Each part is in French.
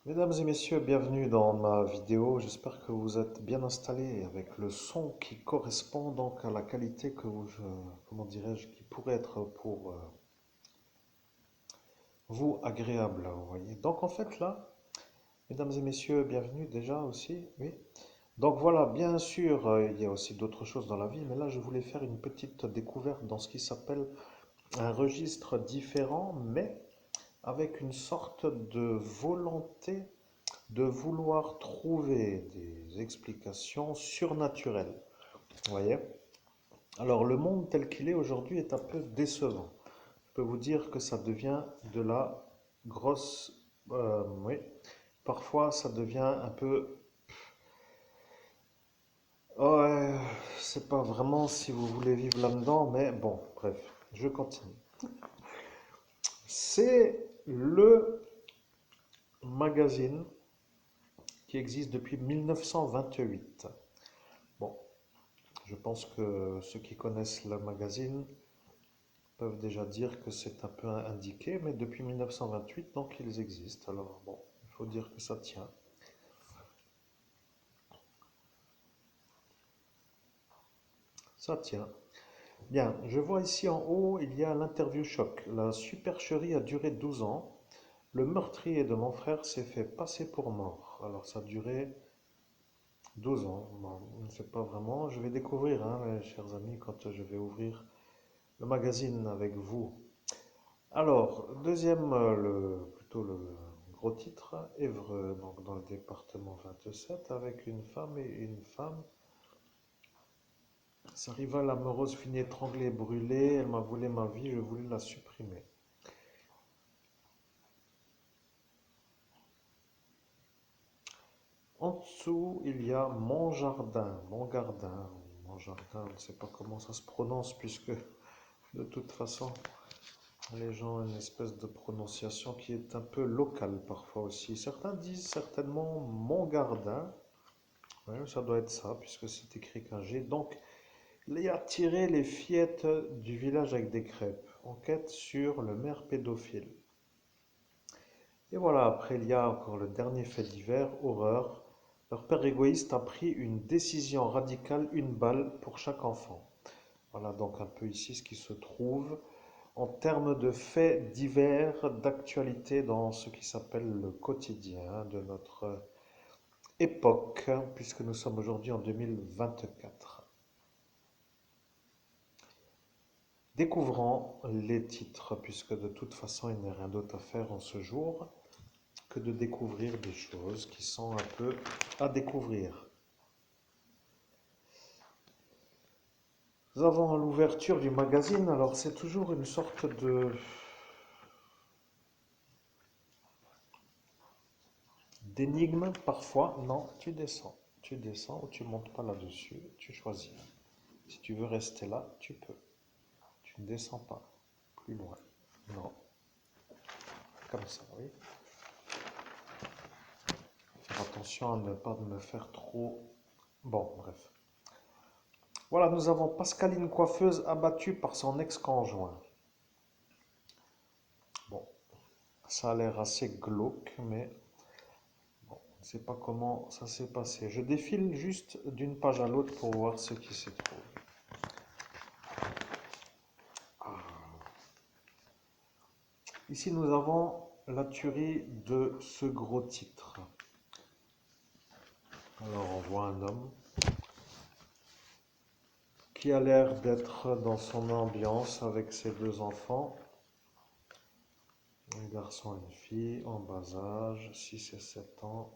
Mesdames et messieurs, bienvenue dans ma vidéo. J'espère que vous êtes bien installés avec le son qui correspond donc à la qualité comment dirais-je, qui pourrait être pour vous agréable, vous voyez. Donc en fait là, mesdames et messieurs, bienvenue déjà aussi, oui. Donc voilà, bien sûr, il y a aussi d'autres choses dans la vie, mais là je voulais faire une petite découverte dans ce qui s'appelle un registre différent, mais avec une sorte de volonté de vouloir trouver des explications surnaturelles. Vous voyez? Alors le monde tel qu'il est aujourd'hui est un peu décevant. Je peux vous dire que ça devient de la grosse... oui, parfois ça devient un peu... Oh, c'est pas vraiment si vous voulez vivre là-dedans, mais bon, bref, je continue. C'est le magazine qui existe depuis 1928. Bon, je pense que ceux qui connaissent le magazine peuvent déjà dire que c'est un peu indiqué, mais depuis 1928, donc ils existent. Alors bon, il faut dire que ça tient. Ça tient. Bien, je vois ici en haut, il y a l'interview choc. La supercherie a duré 12 ans. Le meurtrier de mon frère s'est fait passer pour mort. Alors ça a duré 12 ans. Bon, je ne sais pas vraiment. Je vais découvrir, hein, mes chers amis, quand je vais ouvrir le magazine avec vous. Alors, deuxième, plutôt le gros titre, Évreux, donc dans le département 27, avec une femme et une femme. Sa rivale amoureuse finit étranglée et brûlée. Elle m'a volé ma vie, je voulais la supprimer. En dessous, il y a Mon Jardin, Mon Gardin, Mon Jardin, je ne sais pas comment ça se prononce, puisque de toute façon, les gens ont une espèce de prononciation qui est un peu locale parfois aussi. Certains disent certainement Mon Gardin. Ouais, ça doit être ça, puisque c'est écrit qu'un G. Donc, il y a tiré les fillettes du village avec des crêpes. Enquête sur le maire pédophile. Et voilà, après, il y a encore le dernier fait divers, horreur. Leur père égoïste a pris une décision radicale, une balle pour chaque enfant. Voilà donc un peu ici ce qui se trouve en termes de faits divers, d'actualité dans ce qui s'appelle le quotidien de notre époque, puisque nous sommes aujourd'hui en 2024. Découvrons les titres, puisque de toute façon, il n'y a rien d'autre à faire en ce jour que de découvrir des choses qui sont un peu à découvrir. Nous avons l'ouverture du magazine, alors c'est toujours une sorte de d'énigme parfois. Non, tu descends ou tu montes pas là-dessus, tu choisis. Si tu veux rester là, tu peux. Tu ne descends pas plus loin. Non, comme ça, oui. Faire attention à ne pas me faire trop... Bon, bref. Voilà, nous avons Pascaline coiffeuse abattue par son ex-conjoint. Bon, ça a l'air assez glauque, mais bon, je ne sais pas comment ça s'est passé. Je défile juste d'une page à l'autre pour voir ce qui s'y trouve. Ici, nous avons la tuerie de ce gros titre. Alors, on voit un homme qui a l'air d'être dans son ambiance avec ses deux enfants. Un garçon et une fille en bas âge, 6 et 7 ans,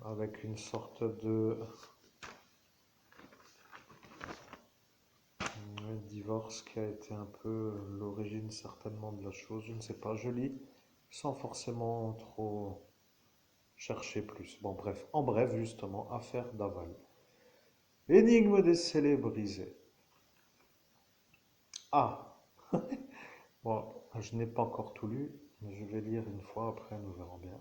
avec une sorte de divorce qui a été un peu l'origine certainement de la chose. Je ne sais pas, je lis sans forcément trop chercher plus. Bon, bref, en bref, justement, affaire d'aval. Énigme des scellés brisés. Ah, bon, je n'ai pas encore tout lu, mais je vais lire une fois, après nous verrons bien.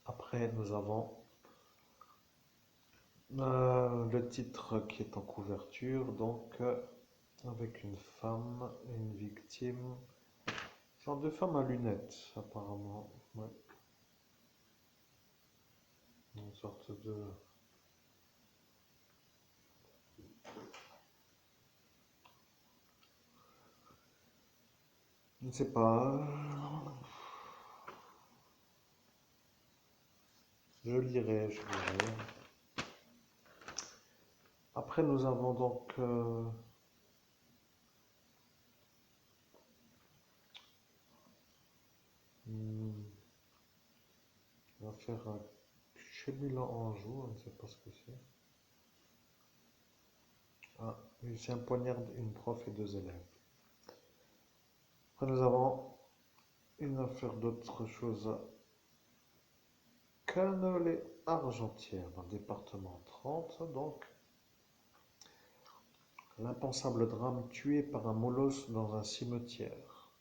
Après, nous avons Le titre qui est en couverture, donc, avec une femme, une victime, genre de femme à lunettes, apparemment. Ouais. Une sorte de. Je ne sais pas. Je lirai, je lirai. Après, nous avons donc hmm, l'affaire chez Milan Anjou, on ne sait pas ce que c'est. Ah, Lucien poignarde une prof et deux élèves. Après, nous avons une affaire d'autre chose à Cannelée-Argentière, dans le département 30, donc. L'impensable drame tué par un molosse dans un cimetière.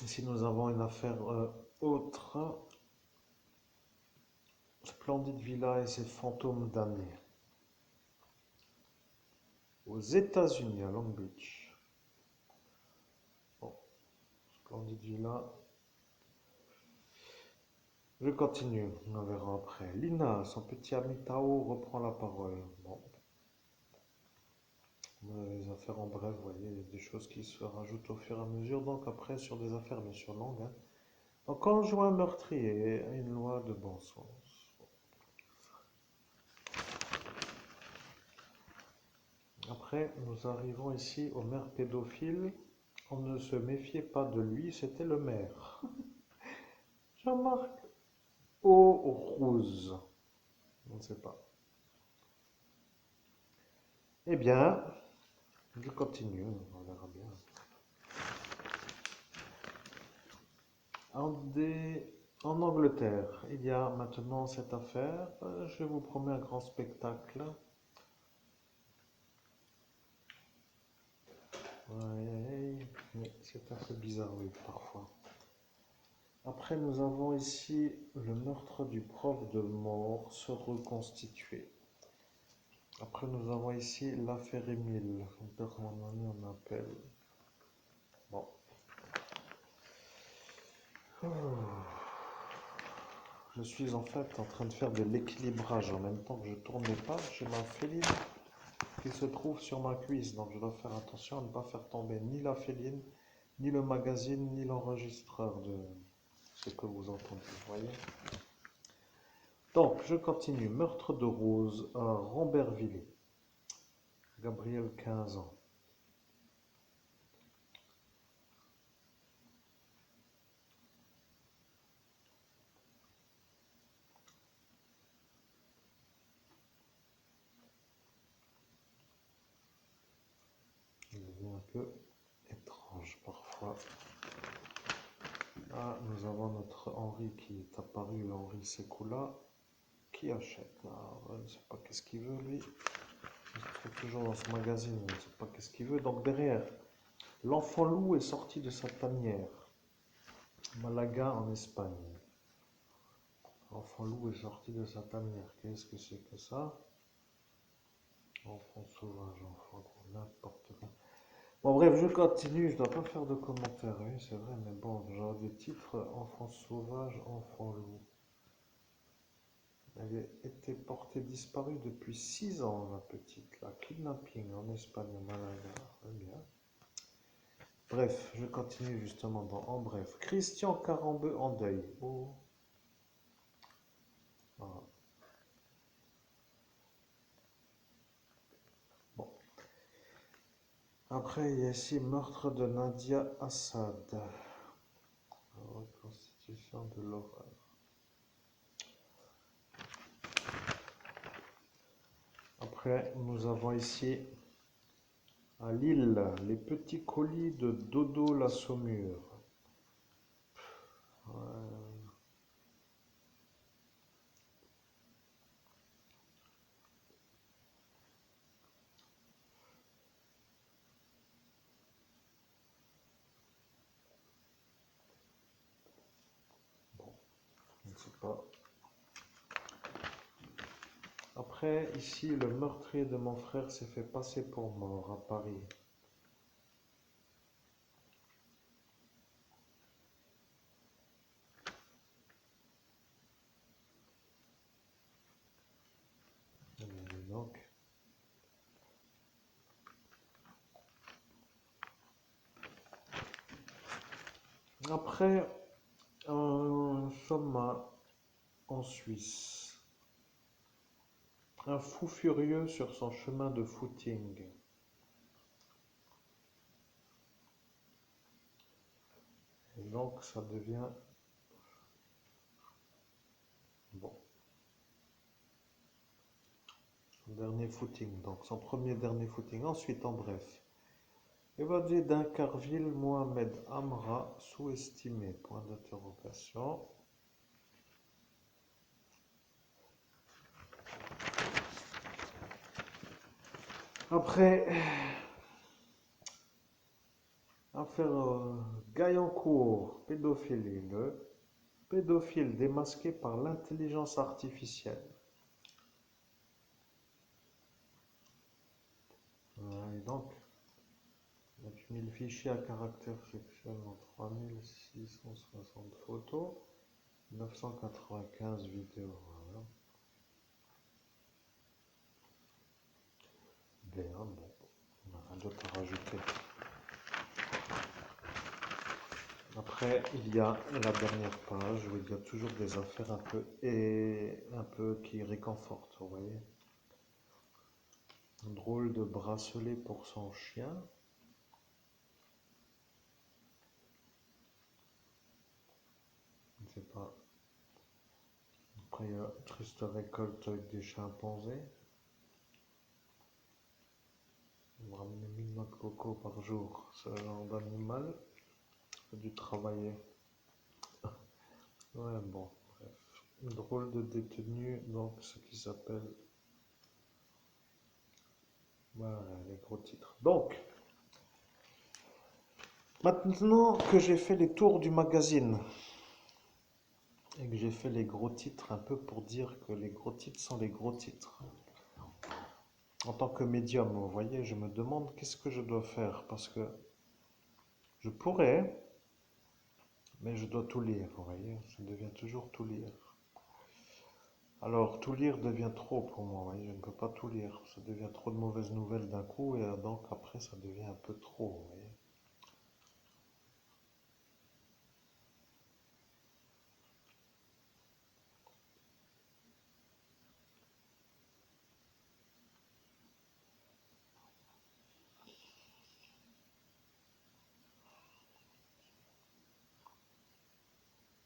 Ici, nous avons une affaire autre. Splendide villa et ses fantômes damnés. Aux États-Unis, à Long Beach. Bon, splendide villa. Je continue, on verra après. Lina, son petit ami Tao, reprend la parole. Bon, les affaires en bref, vous voyez, il y a des choses qui se rajoutent au fur et à mesure. Donc après, sur des affaires bien sûr longues. Hein. Donc conjoint meurtrier, une loi de bon sens. Après, nous arrivons ici au maire pédophile. On ne se méfiait pas de lui, c'était le maire. Jean-Marc Aurouz. On ne sait pas. Eh bien, je continue, on verra bien. En Angleterre, il y a maintenant cette affaire. Je vous promets un grand spectacle. Ouais, mais c'est un peu bizarre, oui, parfois. Après, nous avons ici le meurtre du prof de mort se reconstituer. Après, nous avons ici l'affaire Émile. On appelle. Bon. Je suis en fait en train de faire de l'équilibrage en même temps que je tourne les pages. J'ai ma féline qui se trouve sur ma cuisse. Donc, je dois faire attention à ne pas faire tomber ni la féline, ni le magazine, ni l'enregistreur de ce que vous entendez. Vous voyez? Donc, je continue. Meurtre de Rose à Rambervillers. Gabriel, 15 ans. Il devient un peu étrange parfois. Ah, nous avons notre Henri qui est apparu, Henri Secoula, qui achète. Alors, je ne sais pas qu'est-ce qu'il veut lui. Il se trouve toujours dans ce magazine, je ne sais pas qu'est-ce qu'il veut. Donc derrière, l'enfant loup est sorti de sa tanière. Malaga en Espagne. L'enfant loup est sorti de sa tanière. Qu'est-ce que c'est que ça? Enfant sauvage, enfant loup, n'importe quoi. Bon bref, je continue, je ne dois pas faire de commentaires, oui c'est vrai, mais bon, genre des titres, enfant sauvage, enfant loup. Elle a été portée disparue depuis 6 ans, la petite, là. Kidnapping en Espagne, au Malaga. Très bien. Bref, je continue justement en bref. Christian Carambeu en deuil. Oh. Voilà. Bon. Après, il y a ici meurtre de Nadia Assad. Reconstitution de l'horreur. Après, nous avons ici à Lille les petits colis de Dodo la Saumure. Ouais. sais pas. Après, ici, le meurtrier de mon frère s'est fait passer pour mort à Paris. Et donc, après, un Soma en Suisse. Un fou furieux sur son chemin de footing. Et donc, ça devient bon. Son dernier footing, donc son premier dernier footing. Ensuite, en bref. Évadé d'Incarville, Mohamed Amra, sous-estimé. Point d'interrogation. Après, affaire Gaillancourt, pédophilie. Le pédophile démasqué par l'intelligence artificielle. Et donc, 9000 fichiers à caractère sexuel en 3660 photos, 995 vidéos. Voilà. Bien, bon, on n'a rien d'autre à rajouter. Après, il y a la dernière page où il y a toujours des affaires un peu qui réconfortent, vous voyez. Un drôle de bracelet pour son chien. Je ne sais pas. Après, il y a triste récolte avec des chimpanzés. On va ramener 1000 noix de coco par jour, ce genre d'animal. J'ai dû travailler. Ouais, bon, bref. Une drôle de détenu, donc ce qui s'appelle. Voilà, les gros titres. Donc, maintenant que j'ai fait les tours du magazine et que j'ai fait les gros titres, un peu pour dire que les gros titres sont les gros titres. En tant que médium, vous voyez, je me demande qu'est-ce que je dois faire parce que je pourrais, mais je dois tout lire, vous voyez, je deviens toujours tout lire. Alors, tout lire devient trop pour moi, vous voyez, je ne peux pas tout lire, ça devient trop de mauvaises nouvelles d'un coup et donc après ça devient un peu trop, vous voyez.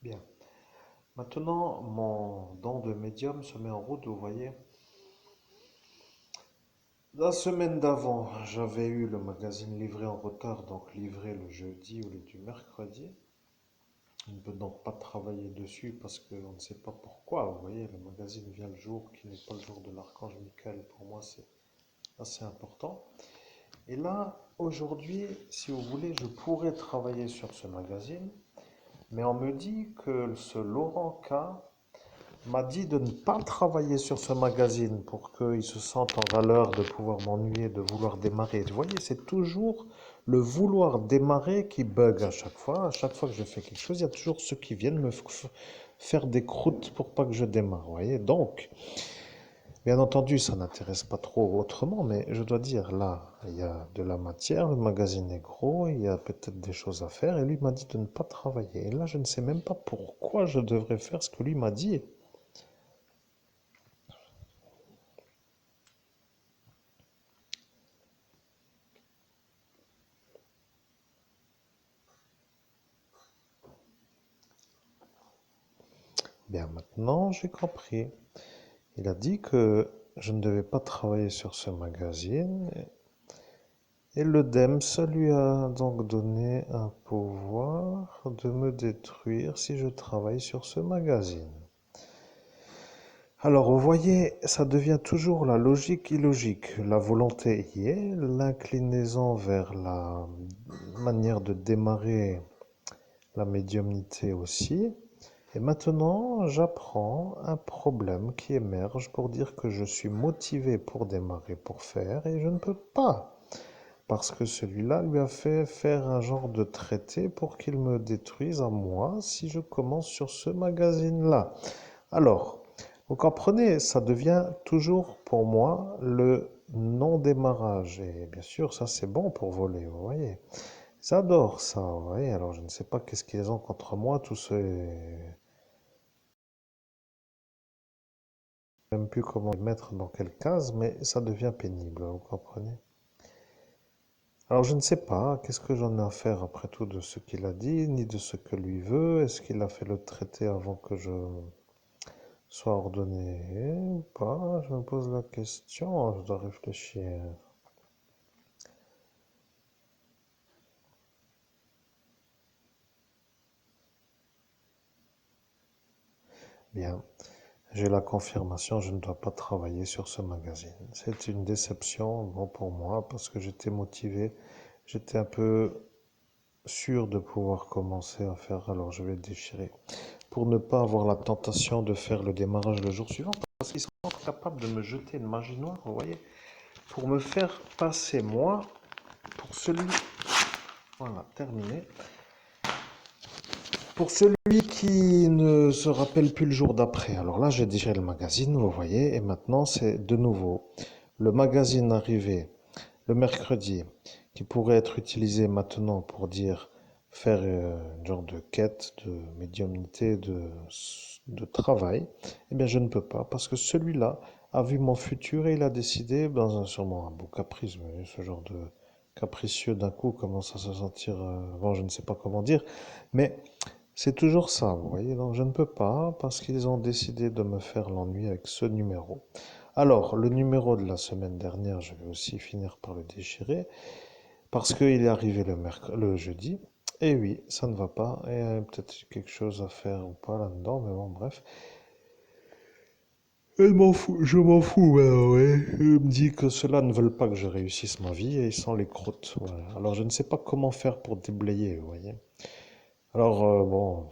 Bien. Maintenant, mon don de médium se met en route, vous voyez. La semaine d'avant, j'avais eu le magazine livré en retard, donc livré le jeudi au lieu du mercredi. On ne peut donc pas travailler dessus parce qu'on ne sait pas pourquoi. Vous voyez, le magazine vient le jour qui n'est pas le jour de l'archange Michael. Pour moi, c'est assez important. Et là, aujourd'hui, si vous voulez, je pourrais travailler sur ce magazine, mais on me dit que ce Laurent K m'a dit de ne pas travailler sur ce magazine pour qu'il se sente en valeur de pouvoir m'ennuyer, de vouloir démarrer. Vous voyez, c'est toujours le vouloir démarrer qui bug à chaque fois. À chaque fois que je fais quelque chose, il y a toujours ceux qui viennent me faire des croûtes pour pas que je démarre. Vous voyez, donc, bien entendu, ça n'intéresse pas trop autrement, mais je dois dire, là, il y a de la matière, le magazine est gros, il y a peut-être des choses à faire, et lui m'a dit de ne pas travailler. Et là, je ne sais même pas pourquoi je devrais faire ce que lui m'a dit. Bien, maintenant, j'ai compris. Il a dit que je ne devais pas travailler sur ce magazine et le DEMS lui a donc donné un pouvoir de me détruire si je travaille sur ce magazine. Alors, vous voyez, ça devient toujours la logique illogique. La volonté y est, l'inclinaison vers la manière de démarrer la médiumnité aussi. Et maintenant, j'apprends un problème qui émerge pour dire que je suis motivé pour démarrer, pour faire, et je ne peux pas. Parce que celui-là lui a fait faire un genre de traité pour qu'il me détruise à moi si je commence sur ce magazine-là. Alors, vous comprenez, ça devient toujours pour moi le non-démarrage. Et bien sûr, ça c'est bon pour voler, vous voyez. J'adore ça, vous voyez. Alors, je ne sais pas qu'est-ce qu'ils ont contre moi, tous ceux... Je ne sais même plus comment les mettre dans quelle case, mais ça devient pénible, vous comprenez. Alors, je ne sais pas, qu'est-ce que j'en ai à faire après tout de ce qu'il a dit, ni de ce que lui veut. Est-ce qu'il a fait le traité avant que je soit ordonné ou pas? Je me pose la question, je dois réfléchir. Bien, j'ai la confirmation, je ne dois pas travailler sur ce magazine. C'est une déception, bon, pour moi, parce que j'étais motivé, j'étais un peu sûr de pouvoir commencer à faire, alors je vais le déchirer. Pour ne pas avoir la tentation de faire le démarrage le jour suivant, parce qu'ils sont capables de me jeter une magie noire, vous voyez, pour me faire passer moi pour celui, voilà, terminé, pour celui qui ne se rappelle plus le jour d'après. Alors là, j'ai déjà le magazine, vous voyez, et maintenant c'est de nouveau le magazine arrivé le mercredi, qui pourrait être utilisé maintenant pour dire faire une genre de quête, de médiumnité, de travail, eh bien je ne peux pas parce que celui-là a vu mon futur et il a décidé, dans un sûrement un beau caprice, vous voyez, ce genre de capricieux d'un coup commence à se sentir, bon je ne sais pas comment dire, mais c'est toujours ça, vous voyez, donc je ne peux pas parce qu'ils ont décidé de me faire l'ennui avec ce numéro. Alors, le numéro de la semaine dernière, je vais aussi finir par le déchirer parce qu'il est arrivé le jeudi. Et oui, ça ne va pas. Et il y a peut-être quelque chose à faire ou pas là-dedans, mais bon, bref. Je m'en fous, maintenant, ouais. Il me dit que ceux-là ne veulent pas que je réussisse ma vie et ils sont les croûtes. Voilà. Alors, je ne sais pas comment faire pour déblayer, vous voyez. Alors, bon,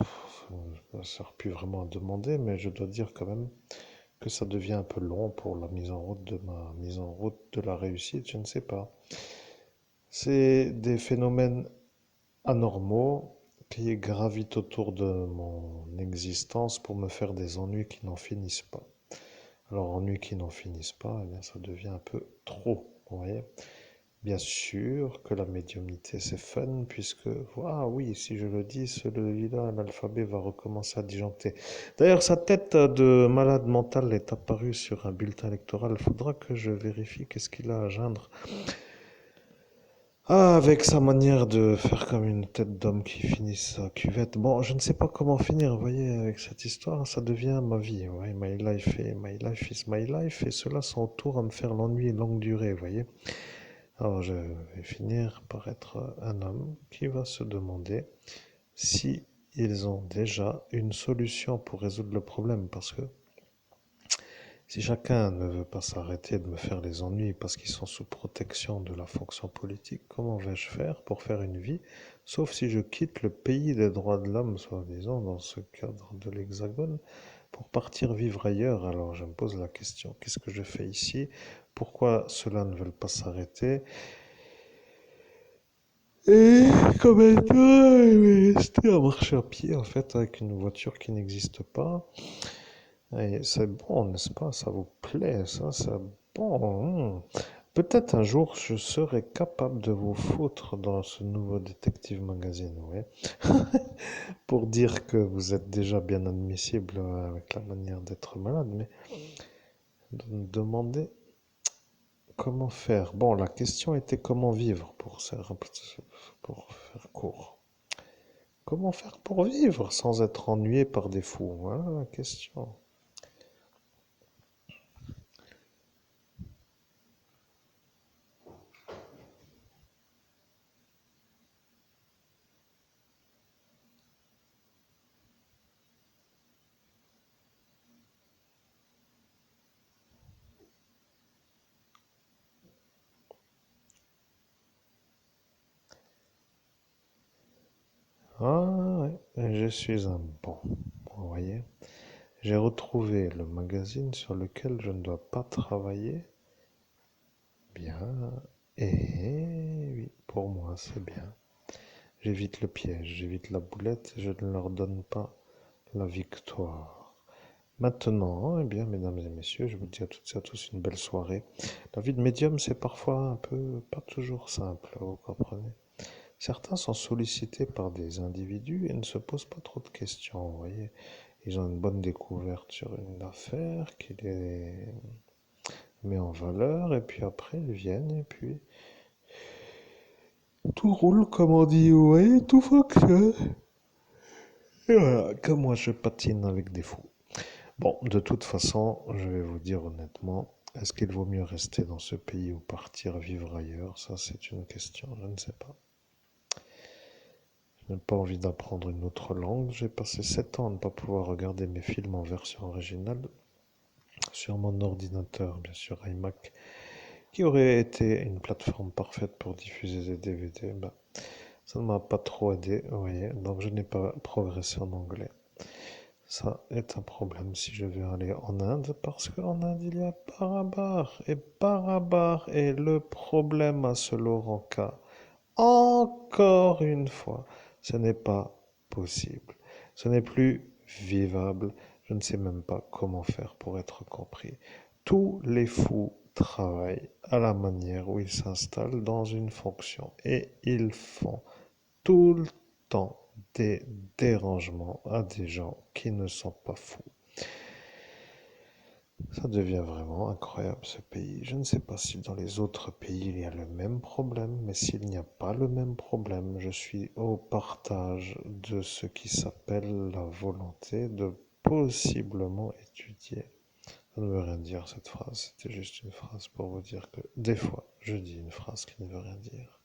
ça ne sert plus vraiment à demander, mais je dois dire quand même que ça devient un peu long pour la mise en route de ma mise en route de la réussite, je ne sais pas. C'est des phénomènes anormaux qui gravitent autour de mon existence pour me faire des ennuis qui n'en finissent pas. Alors, ennuis qui n'en finissent pas, eh bien, ça devient un peu trop, vous voyez. Bien sûr que la médiumnité c'est fun puisque, ah oui, si je le dis, celui-là, l'alphabet va recommencer à disjoncter. D'ailleurs, sa tête de malade mental est apparue sur un bulletin électoral. Il faudra que je vérifie qu'est-ce qu'il a à geindre. Ah, avec sa manière de faire comme une tête d'homme qui finit sa cuvette. Bon, je ne sais pas comment finir, vous voyez, avec cette histoire, ça devient ma vie. Ouais, my life is my life, et cela sont autour à me faire l'ennui longue durée, vous voyez. Alors, je vais finir par être un homme qui va se demander si ils ont déjà une solution pour résoudre le problème, parce que si chacun ne veut pas s'arrêter de me faire les ennuis parce qu'ils sont sous protection de la fonction politique, comment vais-je faire pour faire une vie, sauf si je quitte le pays des droits de l'homme, soi-disant, dans ce cadre de l'Hexagone, pour partir vivre ailleurs? Alors je me pose la question, qu'est-ce que je fais ici? Pourquoi ceux-là ne veulent pas s'arrêter? Et combien de temps je vais rester à marcher à pied, en fait, avec une voiture qui n'existe pas? Et c'est bon, n'est-ce pas? Ça vous plaît, ça, c'est bon. Peut-être un jour, je serai capable de vous foutre dans ce nouveau Detective Magazine, ouais, pour dire que vous êtes déjà bien admissible avec la manière d'être malade, mais de me demander comment faire. Bon, la question était comment vivre pour faire court. Comment faire pour vivre sans être ennuyé par des fous? Voilà la question. Ah, ouais, je suis un bon. voyez. J'ai retrouvé le magazine sur lequel je ne dois pas travailler. Bien. Et oui, pour moi, c'est bien. J'évite le piège, j'évite la boulette, je ne leur donne pas la victoire. Maintenant, eh bien, mesdames et messieurs, je vous dis à toutes et à tous une belle soirée. La vie de médium, c'est parfois un peu, pas toujours simple, vous comprenez. Certains sont sollicités par des individus et ne se posent pas trop de questions, vous voyez. Ils ont une bonne découverte sur une affaire qui les met en valeur, et puis après, ils viennent, et puis tout roule, comme on dit, vous voyez, tout fonctionne. Et voilà, comme moi, je patine avec des fous. Bon, de toute façon, je vais vous dire honnêtement, est-ce qu'il vaut mieux rester dans ce pays ou partir vivre ailleurs? Ça, c'est une question, je ne sais pas. Je n'ai pas envie d'apprendre une autre langue. J'ai passé 7 ans à ne pas pouvoir regarder mes films en version originale sur mon ordinateur, bien sûr, iMac, qui aurait été une plateforme parfaite pour diffuser des DVD. Ben, ça ne m'a pas trop aidé, vous voyez, donc je n'ai pas progressé en anglais. Ça est un problème si je veux aller en Inde, parce qu'en Inde, il y a Barabar. Et Barabar est le problème à ce Laurenca. Encore une fois, ce n'est pas possible. Ce n'est plus vivable. Je ne sais même pas comment faire pour être compris. Tous les fous travaillent à la manière où ils s'installent dans une fonction et ils font tout le temps des dérangements à des gens qui ne sont pas fous. Ça devient vraiment incroyable ce pays. Je ne sais pas si dans les autres pays il y a le même problème, mais s'il n'y a pas le même problème, je suis au partage de ce qui s'appelle la volonté de possiblement étudier. Ça ne veut rien dire cette phrase, c'était juste une phrase pour vous dire que des fois je dis une phrase qui ne veut rien dire.